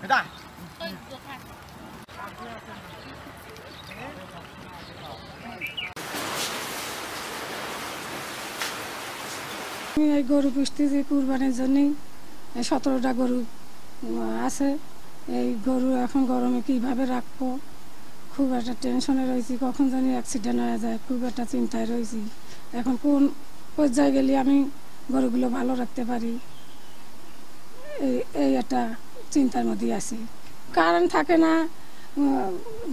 আমি এই গরু পুষতেছি কুরবানির জন্যই। 17টা গরু আছে। এই গরু এখন গরমে কিভাবে রাখবো, খুব একটা টেনশনে রয়েছি। কখন জানি অ্যাক্সিডেন্ট হয়ে যায়, খুব একটা চিন্তায় রয়েছি। এখন কোন পর্যায়ে গেলে আমি গরুগুলো ভালো রাখতে পারি, এই একটা চিন্তার মধ্যে আছি। কারেন্ট থাকে না,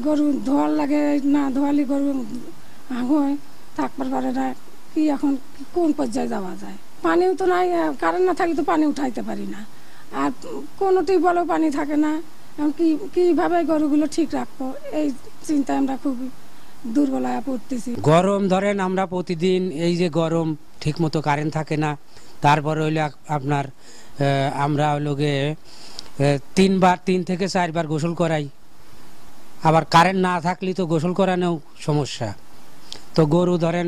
গরু ধোয়ার লাগে, না ধোয়ালে গরু হয় থাকবার পারে না। কি এখন কোন পর্যায়ে যাওয়া যায়? পানিও তো নাই, কারেন্ট না থাকলে তো পানি উঠাইতে পারি না। আর কোনো টিউবওয়েলেও পানি থাকে না। এখন কীভাবে গরুগুলো ঠিক রাখবো, এই চিন্তায় আমরা খুব দুর্বল হয়ে পড়তেছি। গরম ধরেন আমরা প্রতিদিন এই যে গরম ঠিক মতো কারেন্ট থাকে না, তারপরে হইলে আপনার আমরা হলো গিয়ে 3 থেকে 4 বার গোসল করাই। আবার কারেন্ট না থাকলে তো গোসল করানো সমস্যা। তো গরু ধরেন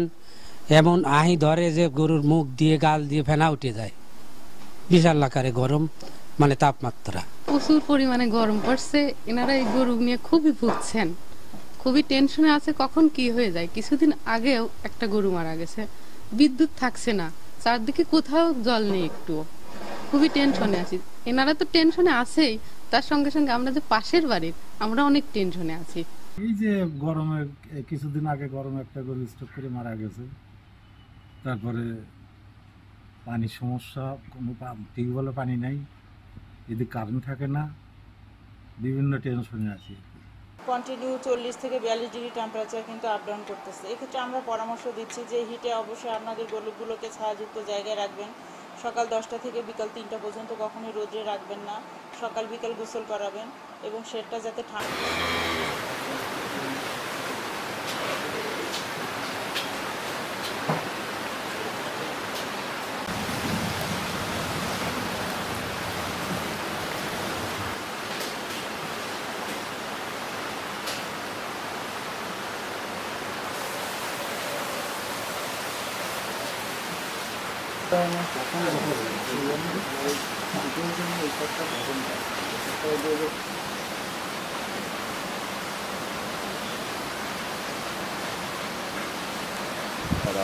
এমন আহি ধরে যে গরুর মুখ দিয়ে গাল দিয়ে ফেনা উঠে যায়। বিশাল আকারে গরম, মানে তাপমাত্রা প্রচুর পরিমাণে গরম পড়ছে। এনারা এই গরু নিয়ে খুবই ভুগছেন, খুবই টেনশনে আছে কখন কি হয়ে যায়। কিছুদিন আগেও একটা গরু মারা গেছে, বিদ্যুৎ থাকছে না, চারদিকে কোথাও জল নেই, একটুও খুবই টেনশনে আছি। এনারা তো টেনশনে আছেই, তার সঙ্গে সঙ্গে আমরা যে পাশের বাড়ির, আমরা অনেক টেনশনে আছি। এই যে গরমে কিছুদিন আগে গরমে একটা গরু স্ট্রোক করে মারা গেছে। তারপরে পানির সমস্যা, কোনো টিউবওয়েলে পানি নাই, এদিকে কারেন্ট থাকে না, বিভিন্ন টেনশনে আছি। কন্টিনিউ 40 থেকে 42 ডিগ্রি টেম্পারেচার কিন্তু আপ ডাউন করতেছে। এক্ষেত্রে আমরা পরামর্শ দিচ্ছি যে হিটে অবশ্যই আপনাদের গরুগুলোকে ছায়াযুক্ত জায়গায় রাখবেন। সকাল 10টা থেকে বিকাল 3টা পর্যন্ত কখনোই রোদে রাখবেন না। সকাল বিকাল গোসল করাবেন এবং শেডটা যাতে ঠান্ডা। Para